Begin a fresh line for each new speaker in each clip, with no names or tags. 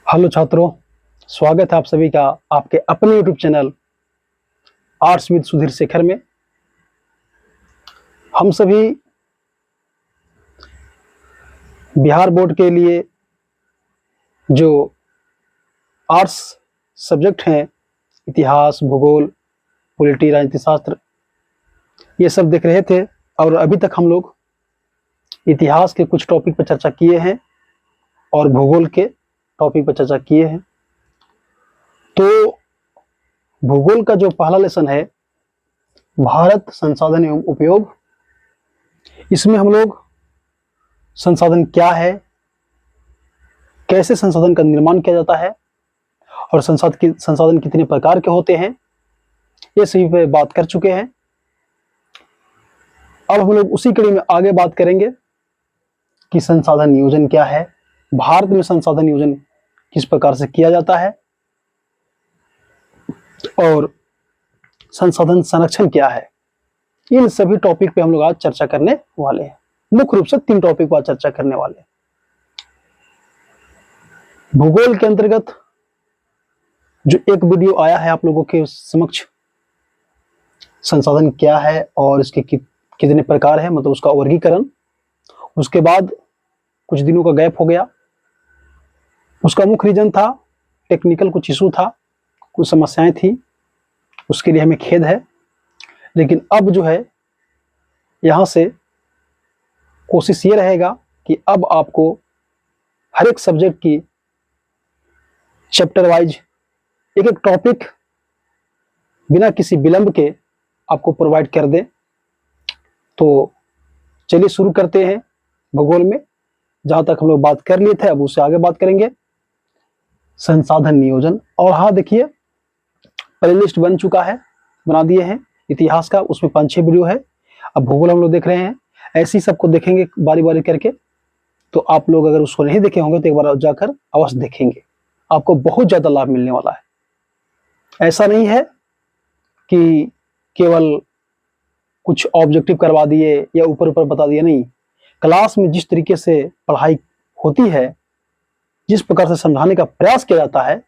Hello छात्रों, स्वागत है आप सभी का आपके अपने YouTube channel arts with Sudhir Shekhar में। हम सभी बिहार बोर्ड के लिए जो आर्ट्स सब्जेक्ट हैं, इतिहास, भूगोल, पॉलिटी, राजनीति शास्त्र, ये सब देख रहे थे। और अभी तक हम लोग इतिहास के कुछ टॉपिक पर चर्चा किए हैं और भूगोल के टॉपिक पर चर्चा किए हैं। तो भूगोल का जो पहला लेसन है, भारत संसाधन एवं उपयोग, इसमें हम लोग संसाधन क्या है, कैसे संसाधन का निर्माण किया जाता है और संसाधन कितने प्रकार के होते हैं, ये सभी पे बात कर चुके हैं। अब हम लोग उसी कड़ी में आगे बात करेंगे कि संसाधन नियोजन क्या है, भारत में संसाधन नियोजन किस प्रकार से किया जाता है और संसाधन संरक्षण क्या है। इन सभी टॉपिक पे हम लोग आज चर्चा करने वाले हैं। मुख्य रूप से 3 टॉपिक पर आज चर्चा करने वाले हैं। भूगोल के अंतर्गत जो एक वीडियो आया है आप लोगों के समक्ष, संसाधन क्या है और इसके कितने प्रकार है, मतलब उसका वर्गीकरण। उसके बाद कुछ दिनों का गैप हो गया। उसका मुख्य रीजन था टेक्निकल, कुछ इशू था, कुछ समस्याएं थी, उसके लिए हमें खेद है। लेकिन अब जो है यहां से कोशिश ये रहेगा कि अब आपको हर एक सब्जेक्ट की चैप्टर वाइज एक एक टॉपिक बिना किसी विलंब के आपको प्रोवाइड कर दे। तो चलिए शुरू करते हैं भूगोल में। जहां तक हम लोग बात कर लिए थे, अब उससे आगे बात करेंगे संसाधन नियोजन। और हाँ, देखिए प्ले लिस्ट बन चुका है, बना दिए हैं इतिहास का, उसमें 5-6 वीडियो है। अब भूगोल हम लोग देख रहे हैं, ऐसे ही सबको देखेंगे बारी बारी करके। तो आप लोग अगर उसको नहीं देखे होंगे तो एक बार जाकर अवश्य देखेंगे, आपको बहुत ज्यादा लाभ मिलने वाला है। ऐसा नहीं है कि केवल कुछ ऑब्जेक्टिव करवा दिए या ऊपर ऊपर बता दिए, नहीं। क्लास में जिस तरीके से पढ़ाई होती है, जिस प्रकार से समझाने का प्रयास किया जाता है,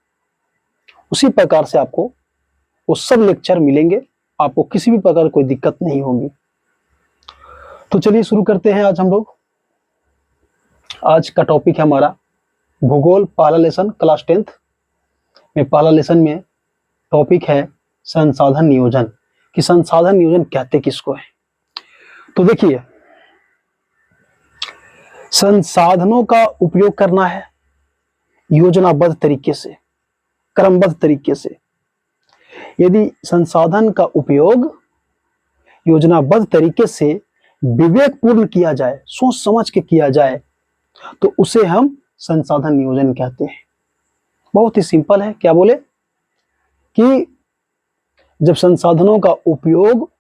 उसी प्रकार से आपको वो सब लेक्चर मिलेंगे, आपको किसी भी प्रकार कोई दिक्कत नहीं होगी। तो चलिए शुरू करते हैं। आज हम लोग, आज का टॉपिक है हमारा भूगोल, पहला लेसन, क्लास 10th में पहला लेसन में टॉपिक है संसाधन नियोजन। कि संसाधन नियोजन कहते किसको है। तो देखिए, संसाधनों का उपयोग करना है योजनाबद्ध तरीके से, क्रमबद्ध तरीके से। यदि संसाधन का उपयोग योजनाबद्ध तरीके से विवेकपूर्ण किया जाए, सोच समझ के किया जाए, तो उसे हम संसाधन नियोजन कहते हैं। बहुत ही सिंपल है। क्या बोले कि जब संसाधनों का उपयोग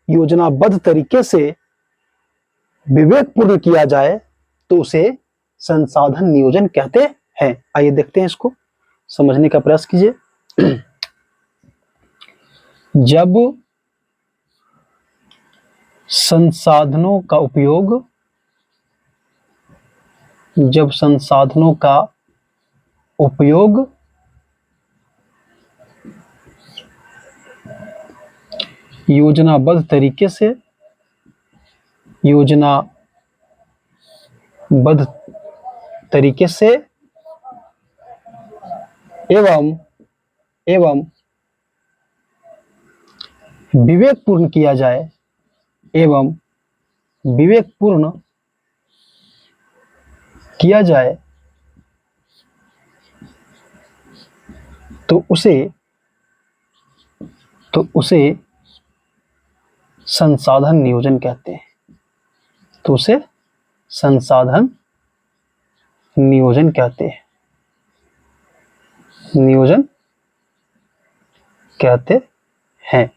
योजनाबद्ध तरीके से विवेकपूर्ण किया जाए तो उसे संसाधन नियोजन कहते हैं। आइए देखते हैं, इसको समझने का प्रयास कीजिए। जब संसाधनों का उपयोग योजनाबद्ध तरीके से एवं विवेकपूर्ण किया जाए, तो उसे संसाधन नियोजन कहते हैं। नियोजन कहते हैं।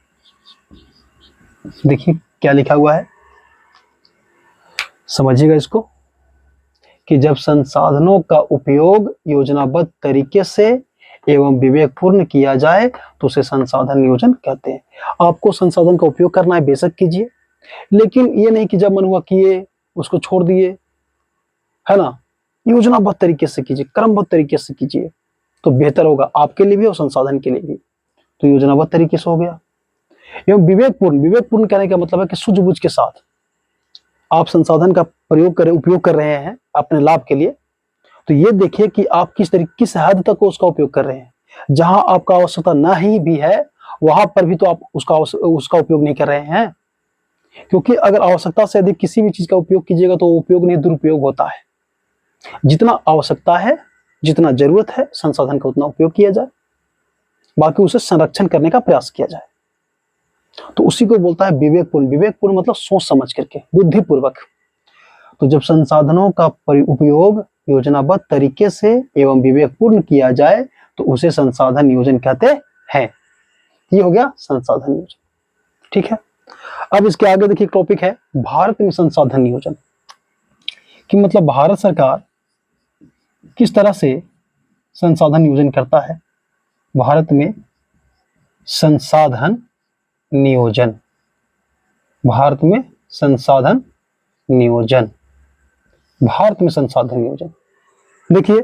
देखिए क्या लिखा हुआ है, समझिएगा इसको। कि जब संसाधनों का उपयोग योजनाबद्ध तरीके से एवं विवेकपूर्ण किया जाए तो उसे संसाधन नियोजन कहते हैं। आपको संसाधन का उपयोग करना है, बेशक कीजिए, लेकिन ये नहीं कि जब मन हुआ किए, उसको छोड़ दिए, है ना। योजनाबद्ध तरीके से कीजिए, क्रमबद्ध तरीके से कीजिए। तो बेहतर होगा आपके लिए भी और संसाधन के लिए भी। तो योजनाबद्ध तरीके से हो गया। एवं विवेकपूर्ण, विवेकपूर्ण कहने का मतलब है कि सूझबूझ के साथ आप संसाधन का उपयोग कर रहे हैं अपने लाभ के लिए, तो ये देखिए कि आप किस हद तक उसका उपयोग कर रहे हैं। जहां आपका आवश्यकता ना ही भी है वहां पर भी तो आप उसका उपयोग नहीं कर रहे हैं, क्योंकि अगर आवश्यकता से अधिक किसी भी चीज का उपयोग कीजिएगा तो उपयोग नहीं दुरुपयोग होता है। जितना आवश्यकता है, जितना जरूरत है संसाधन का उतना उपयोग किया जाए, बाकी उसे संरक्षण करने का प्रयास किया जाए। तो उसी को बोलता है विवेकपूर्ण। विवेकपूर्ण मतलब सोच समझ करके, बुद्धिपूर्वक। तो जब संसाधनों का उपयोग योजनाबद्ध तरीके से एवं विवेकपूर्ण किया जाए तो उसे संसाधन नियोजन कहते हैं। ये हो गया संसाधन नियोजन। ठीक है, अब इसके आगे देखिए टॉपिक है भारत में संसाधन नियोजन, कि मतलब भारत सरकार किस तरह से संसाधन नियोजन करता है। भारत में संसाधन नियोजन, भारत में संसाधन नियोजन, भारत में संसाधन नियोजन। देखिए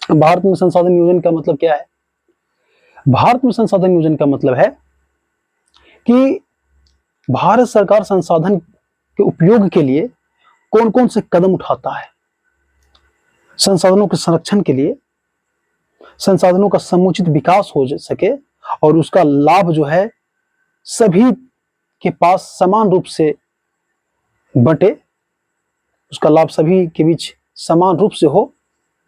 भारत में संसाधन नियोजन का मतलब क्या है। भारत में संसाधन नियोजन का मतलब है कि भारत सरकार संसाधन के उपयोग के लिए कौन कौन से कदम उठाता है। संसाधनों के संरक्षण के लिए, संसाधनों का समुचित विकास हो सके और उसका लाभ जो है सभी के पास समान रूप से बंटे, उसका लाभ सभी के बीच समान रूप से हो,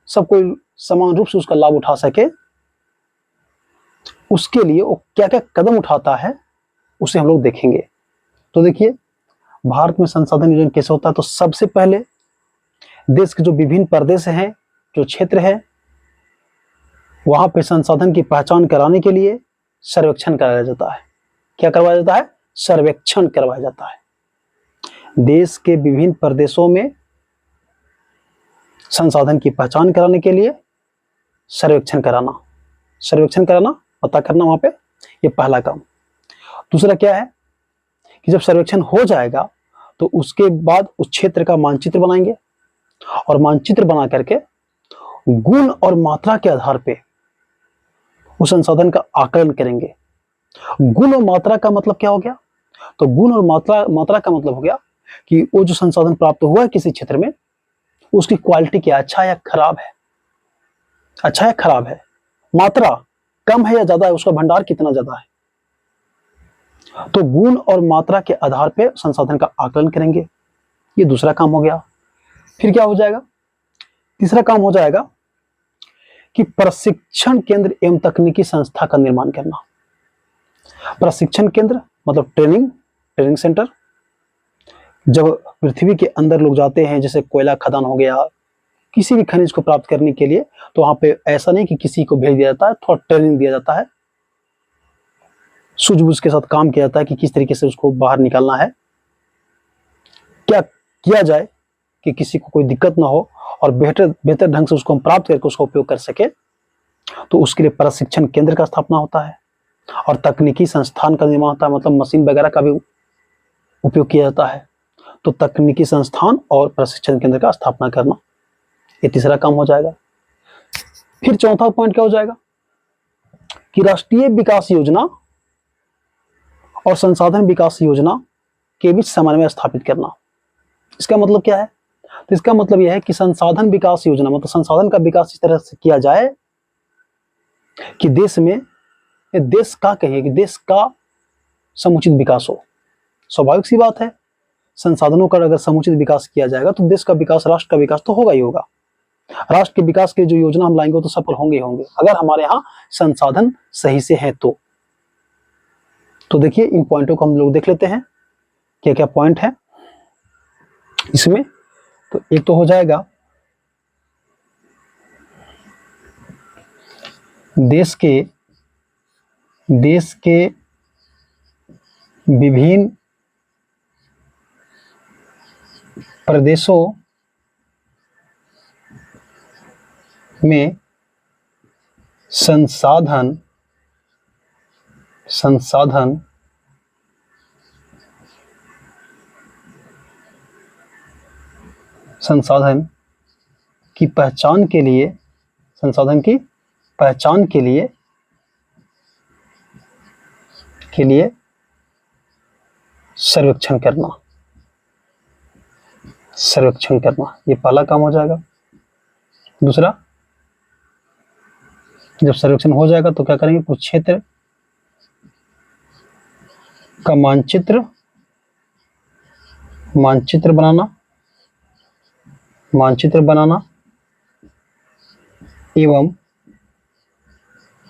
सब कोई समान रूप से उसका लाभ उठा सके, उसके लिए वो क्या क्या कदम उठाता है उसे हम लोग देखेंगे। तो देखिए भारत में संसाधन नियोजन कैसे होता है। तो सबसे पहले देश के जो विभिन्न प्रदेश हैं, जो क्षेत्र है, वहां पे संसाधन की पहचान कराने के लिए सर्वेक्षण कराया जाता है। क्या करवाया जाता है? सर्वेक्षण करवाया जाता है। देश के विभिन्न प्रदेशों में संसाधन की पहचान कराने के लिए सर्वेक्षण कराना, पता करना वहां पे, ये पहला काम। दूसरा क्या है कि जब सर्वेक्षण हो जाएगा तो उसके बाद उस क्षेत्र का मानचित्र बनाएंगे और मानचित्र बना करके गुण और मात्रा के आधार पे उस संसाधन का आकलन करेंगे। गुण और मात्रा का मतलब क्या हो गया? तो गुण और मात्रा का मतलब हो गया कि वो जो संसाधन प्राप्त हुआ है किसी क्षेत्र में, उसकी क्वालिटी क्या, अच्छा या खराब है, अच्छा या खराब है। मात्रा कम है या ज्यादा है, उसका भंडार कितना ज्यादा है। तो गुण और मात्रा के आधार पे संसाधन का आकलन करेंगे। ये दूसरा काम हो गया। फिर क्या हो जाएगा? तीसरा काम हो जाएगा कि प्रशिक्षण केंद्र एवं तकनीकी संस्था का निर्माण करना। प्रशिक्षण केंद्र मतलब ट्रेनिंग सेंटर। जब पृथ्वी के अंदर लोग जाते हैं, जैसे कोयला खदान हो गया, किसी भी खनिज को प्राप्त करने के लिए, तो वहां पे ऐसा नहीं कि किसी को भेज दिया जाता है, थोड़ा ट्रेनिंग दिया जाता है, सूझबूझ के साथ काम किया जाता है कि किस तरीके से उसको बाहर निकालना है, क्या किया जाए कि किसी को कोई दिक्कत ना हो और बेहतर ढंग से उसको हम प्राप्त करके उसका उपयोग कर सके। तो उसके लिए प्रशिक्षण केंद्र का स्थापना होता है और तकनीकी संस्थान का निर्माण होता है, मतलब मशीन वगैरह का भी उपयोग किया जाता है। तो तकनीकी संस्थान और प्रशिक्षण केंद्र का स्थापना करना, ये तीसरा काम हो जाएगा। फिर चौथा पॉइंट क्या हो जाएगा कि राष्ट्रीय विकास योजना और संसाधन विकास योजना के बीच समन्वय स्थापित करना। इसका मतलब क्या है? तो इसका मतलब यह है कि संसाधन विकास योजना मतलब संसाधन का विकास इस तरह से किया जाए कि देश का समुचित विकास हो। स्वाभाविक सी बात है, संसाधनों का अगर समुचित विकास किया जाएगा तो देश का विकास, राष्ट्र का विकास तो होगा ही होगा। राष्ट्र के विकास के जो योजना हम लाएंगे तो सफल होंगे ही होंगे, अगर हमारे यहाँ संसाधन सही से हैं तो। देखिए इन पॉइंटों को हम लोग देख लेते हैं, क्या क्या पॉइंट है इसमें। तो एक तो हो जाएगा देश के विभिन्न प्रदेशों में संसाधन की पहचान के लिए संसाधन की पहचान के लिए सर्वेक्षण करना, ये पहला काम हो जाएगा। दूसरा, जब सर्वेक्षण हो जाएगा तो क्या करेंगे, कुछ क्षेत्र का मानचित्र बनाना एवं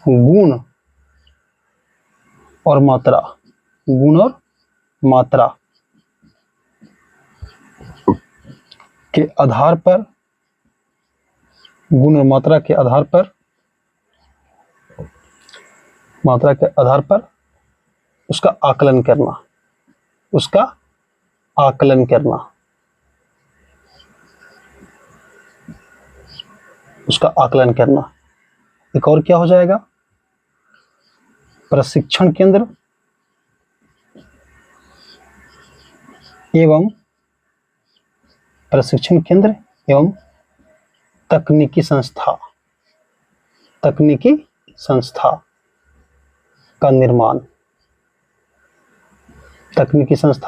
गुण और मात्रा के आधार पर, गुण और मात्रा के आधार पर उसका आकलन करना। एक और क्या हो जाएगा, प्रशिक्षण केंद्र एवं तकनीकी संस्था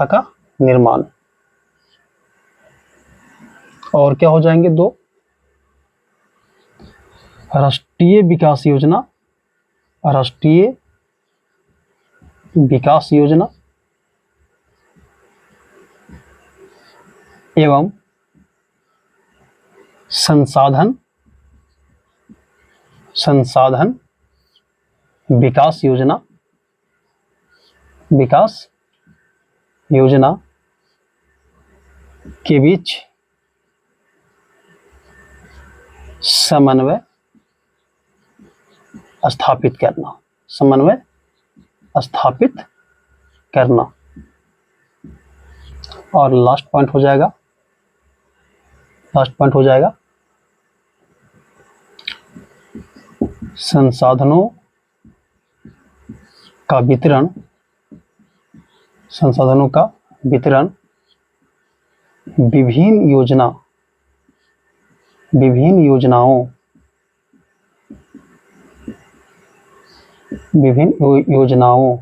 का निर्माण। और क्या हो जाएंगे, 2, राष्ट्रीय विकास योजना एवं संसाधन विकास योजना के बीच समन्वय स्थापित करना। और लास्ट पॉइंट हो जाएगा संसाधनों का वितरण विभिन्न योजनाओं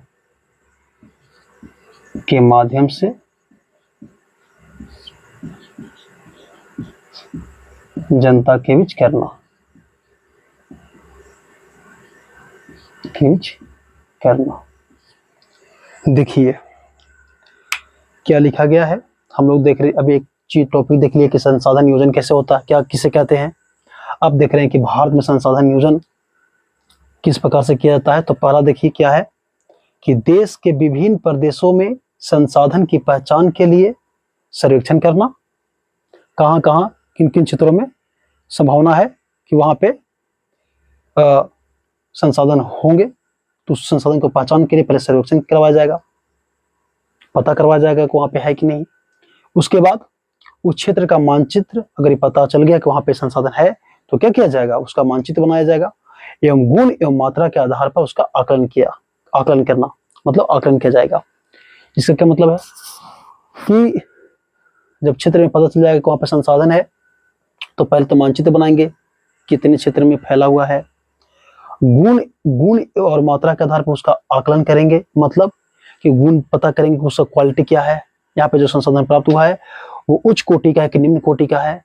के माध्यम से जनता के बीच करना। देखिए क्या लिखा गया है, हम लोग देख रहे, अभी एक चीज टॉपिक देख लिए कि संसाधन नियोजन कैसे होता है, क्या किसे कहते हैं। अब देख रहे हैं कि भारत में संसाधन नियोजन किस प्रकार से किया जाता है। तो पहला देखिए क्या है कि देश के विभिन्न प्रदेशों में संसाधन की पहचान के लिए सर्वेक्षण करना, कहां किन किन क्षेत्रों में संभावना है कि वहां पे संसाधन होंगे, तो उस संसाधन को पहचान के लिए पहले सर्वेक्षण करवाया जाएगा, पता करवाया जाएगा कि वहां पे है कि नहीं। उसके बाद उस क्षेत्र का मानचित्र, अगर ये पता चल गया कि वहां पे संसाधन है तो क्या किया जाएगा, उसका मानचित्र बनाया जाएगा एवं गुण एवं मात्रा के आधार पर उसका आकलन किया जाएगा। इसका क्या मतलब है कि जब क्षेत्र में पता चल जाएगा कि वहां पे संसाधन है तो पहले तो मानचित्र बनाएंगे, कितने क्षेत्र में फैला हुआ है, गुण और मात्रा के आधार पर उसका आकलन करेंगे, मतलब कि गुण पता करेंगे कि उसका क्वालिटी क्या है, यहाँ पे जो संसाधन प्राप्त हुआ है वो उच्च कोटि का है कि निम्न कोटि का है,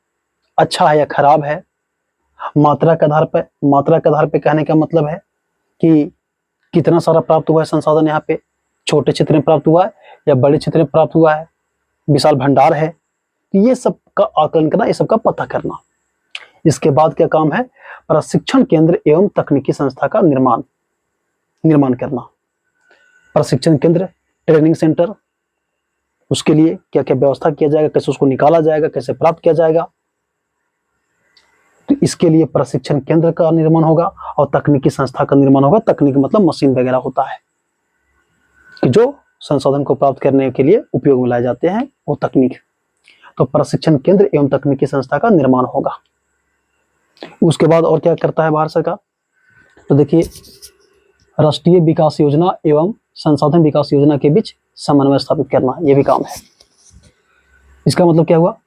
अच्छा है या खराब है। मात्रा के आधार पे कहने का मतलब है कि कितना सारा प्राप्त हुआ है संसाधन, यहाँ पे छोटे क्षेत्र में प्राप्त हुआ है या बड़े क्षेत्र में प्राप्त हुआ है, विशाल भंडार है, ये सब का आकलन करना, ये सब का पता करना। इसके बाद क्या काम है, प्रशिक्षण केंद्र एवं तकनीकी संस्था का निर्माण करना। प्रशिक्षण केंद्र, ट्रेनिंग सेंटर, उसके लिए क्या क्या व्यवस्था किया जाएगा, कैसे उसको निकाला जाएगा, कैसे प्राप्त किया जाएगा, तो इसके लिए प्रशिक्षण केंद्र का निर्माण होगा और तकनीकी संस्था का निर्माण होगा। तकनीक मतलब मशीन वगैरह होता है कि जो संसाधन को प्राप्त करने के लिए उपयोग में लाए जाते हैं, वो तकनीक। तो प्रशिक्षण केंद्र एवं तकनीकी संस्था का निर्माण होगा। उसके बाद और क्या करता है भारत सरकार, तो देखिए राष्ट्रीय विकास योजना एवं संसाधन विकास योजना के बीच समन्वय स्थापित करना, यह भी काम है। इसका मतलब क्या हुआ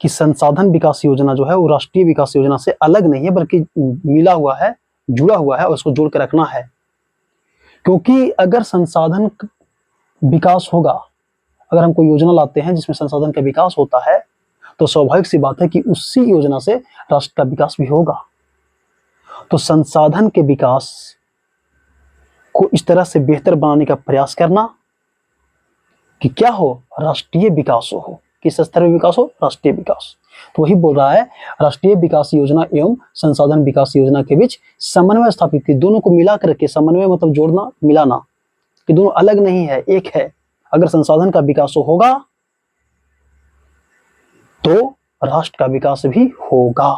कि संसाधन विकास योजना जो है वो राष्ट्रीय विकास योजना से अलग नहीं है, बल्कि मिला हुआ है, जुड़ा हुआ है, और उसको जोड़ कर रखना है। क्योंकि अगर संसाधन विकास होगा, अगर हम कोई योजना लाते हैं जिसमें संसाधन का विकास होता है, तो स्वाभाविक सी बात है कि उसी योजना से राष्ट्र का विकास भी होगा। तो संसाधन के विकास को इस तरह से बेहतर बनाने का प्रयास करना कि क्या हो, राष्ट्रीय विकास हो। किस स्तर में विकास हो? राष्ट्रीय विकास। तो वही बोल रहा है, राष्ट्रीय विकास योजना एवं संसाधन विकास योजना के बीच समन्वय स्थापित की। दोनों को मिला करके, समन्वय मतलब जोड़ना, मिलाना, कि दोनों अलग नहीं है, एक है। अगर संसाधन का विकास होगा तो राष्ट्र का विकास भी होगा।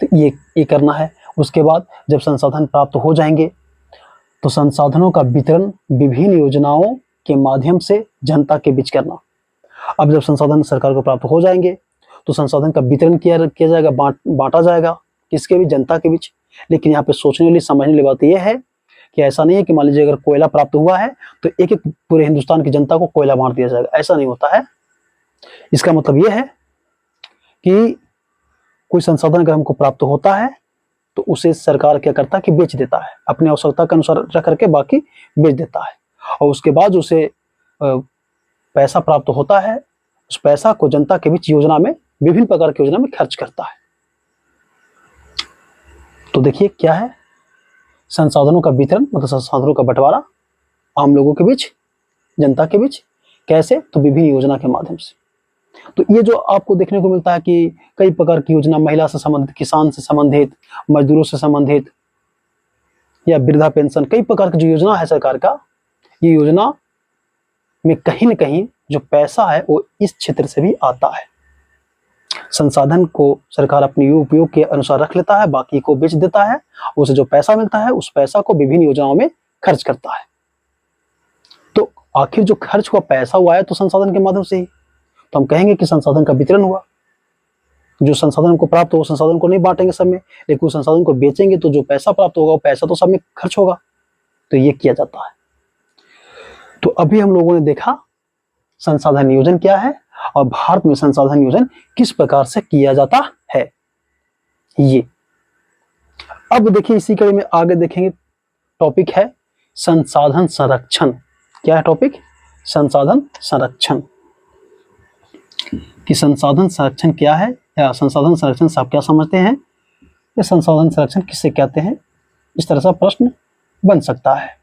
तो ये करना है। उसके बाद जब संसाधन प्राप्त हो जाएंगे तो संसाधनों का वितरण विभिन्न योजनाओं के माध्यम से जनता के बीच करना। अब जब संसाधन सरकार को प्राप्त हो जाएंगे तो संसाधन का वितरण किया जाएगा, बांटा जाएगा, किसके बीच? जनता के बीच। लेकिन यहाँ पे सोचने वाली, समझने वाली बात यह है कि ऐसा नहीं है कि मान लीजिए अगर कोयला प्राप्त हुआ है तो एक एक पूरे हिंदुस्तान की जनता को कोयला बांट दिया जाएगा, ऐसा नहीं होता है। इसका मतलब यह है कि कोई संसाधन अगर हमको प्राप्त होता है तो उसे सरकार क्या करता है कि बेच देता है, अपनी आवश्यकता के अनुसार रख करके बाकी बेच देता है, और उसके बाद उसे पैसा प्राप्त होता है, उस पैसा को जनता के बीच योजना में, विभिन्न प्रकार की योजना में खर्च करता है। तो देखिए क्या है, संसाधनों का वितरण मतलब संसाधनों का बंटवारा आम लोगों के बीच, जनता के बीच। कैसे? तो विभिन्न योजना के माध्यम से। तो ये जो आपको देखने को मिलता है कि कई प्रकार की योजना, महिला से संबंधित, किसान से संबंधित, मजदूरों से संबंधित, या वृद्धा पेंशन, कई प्रकार की जो योजना है सरकार का, ये योजना में कहीं न कहीं जो पैसा है वो इस क्षेत्र से भी आता है। संसाधन को सरकार अपने उपयोग के अनुसार रख लेता है, बाकी को बेच देता है, उसे जो पैसा मिलता है उस पैसा को विभिन्न योजनाओं में खर्च करता है। तो आखिर जो खर्च हुआ पैसा हुआ है तो संसाधन के माध्यम से ही, तो हम कहेंगे कि संसाधन का वितरण हुआ। जो संसाधन को प्राप्त हो, संसाधन को नहीं बांटेंगे सब में, लेकिन उस संसाधन को बेचेंगे तो जो पैसा प्राप्त होगा वो पैसा तो सब में खर्च होगा। तो ये किया जाता है। तो अभी हम लोगों ने देखा संसाधन नियोजन क्या है और भारत में संसाधन नियोजन किस प्रकार से किया जाता है। ये अब देखिए, इसी कड़ी में आगे देखेंगे, टॉपिक है संसाधन संरक्षण। क्या है टॉपिक? संसाधन संरक्षण। कि संसाधन संरक्षण क्या है, या संसाधन संरक्षण से आप क्या समझते हैं, या संसाधन संरक्षण किसे कहते हैं, इस तरह से प्रश्न बन सकता है।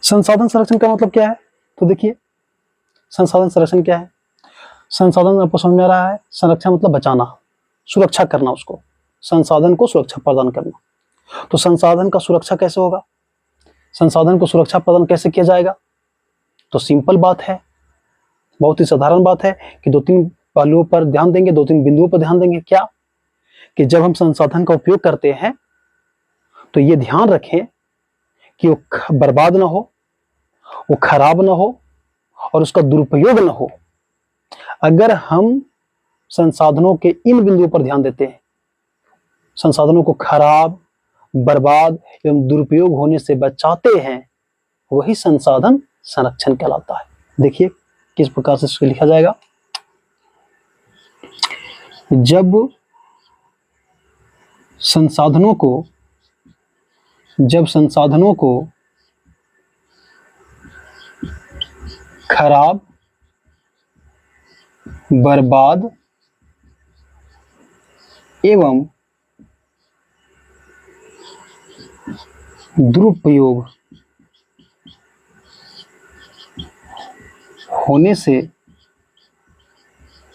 संसाधन संरक्षण का मतलब क्या है? तो देखिए, संसाधन संरक्षण क्या है? संसाधन आपको समझ में आ रहा है, संरक्षण मतलब बचाना, सुरक्षा करना, उसको, संसाधन को सुरक्षा प्रदान करना। तो संसाधन का सुरक्षा कैसे होगा? संसाधन को सुरक्षा प्रदान कैसे किया जाएगा? तो सिंपल बात है, बहुत ही साधारण बात है कि दो तीन पहलुओं पर ध्यान देंगे, दो तीन बिंदुओं पर ध्यान देंगे। क्या? कि जब हम संसाधन का उपयोग करते हैं तो ये ध्यान रखें कि वो बर्बाद ना हो, वो खराब ना हो, और उसका दुरुपयोग ना हो। अगर हम संसाधनों के इन बिंदुओं पर ध्यान देते हैं, संसाधनों को खराब, बर्बाद एवं दुरुपयोग होने से बचाते हैं, वही संसाधन संरक्षण कहलाता है। देखिए किस प्रकार से इसको लिखा जाएगा। जब संसाधनों को खराब, बर्बाद एवं दुरुपयोग होने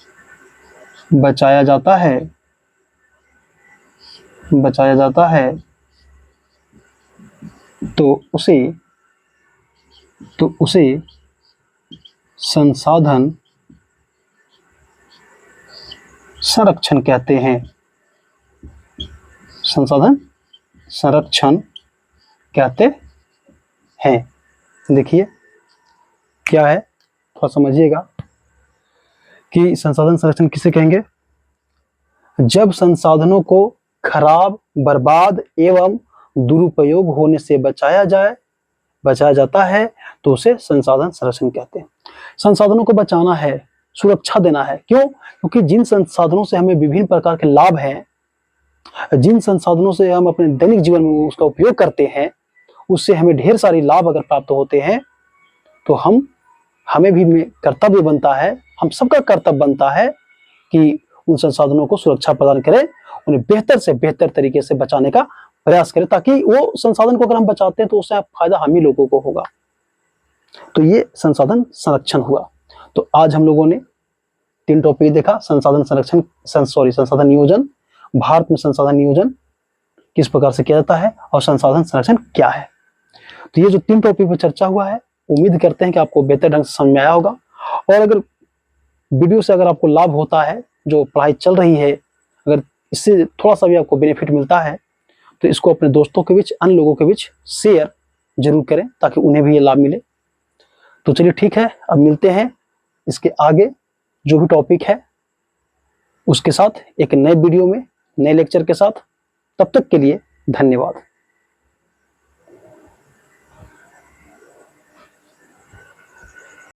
से बचाया जाता है, तो उसे संसाधन संरक्षण कहते हैं। संसाधन संरक्षण कहते हैं। देखिए क्या है, थोड़ा समझिएगा कि संसाधन संरक्षण किसे कहेंगे। जब संसाधनों को खराब, बर्बाद एवं दुरुपयोग होने से बचाया जाता है तो उसे संसाधन संरक्षण कहते हैं। संसाधनों को बचाना है सुरक्षा देना है। क्यों? क्योंकि जिन संसाधनों से हमें विभिन्न प्रकार के लाभ हैं, जिन संसाधनों से हम अपने दैनिक जीवन में उसका उपयोग करते हैं, उससे हमें ढेर सारे लाभ अगर प्राप्त होते हैं, तो हमें भी कर्तव्य बनता है, हम सबका कर्तव्य बनता है कि उन संसाधनों को सुरक्षा प्रदान करें, उन्हें बेहतर से बेहतर तरीके से बचाने का प्रयास करें, ताकि वो संसाधन को अगर हम बचाते हैं तो उससे फायदा हम ही लोगों को होगा। तो ये संसाधन संरक्षण हुआ। तो आज हम लोगों ने 3 टॉपिक देखा, संसाधन संरक्षण, संसाधन नियोजन, भारत में संसाधन नियोजन किस प्रकार से किया जाता है और संसाधन संरक्षण क्या है। तो ये जो 3 टॉपिक पर चर्चा हुआ है, उम्मीद करते हैं कि आपको बेहतर ढंग से समझ में आया होगा। और अगर वीडियो से अगर आपको लाभ होता है, जो पढ़ाई चल रही है, अगर इससे थोड़ा सा भी आपको बेनिफिट मिलता है, तो इसको अपने दोस्तों के बीच, अन्य लोगों के बीच शेयर जरूर करें, ताकि उन्हें भी ये लाभ मिले। तो चलिए ठीक है, अब मिलते हैं इसके आगे जो भी टॉपिक है उसके साथ एक नए वीडियो में, नए लेक्चर के साथ। तब तक के लिए धन्यवाद।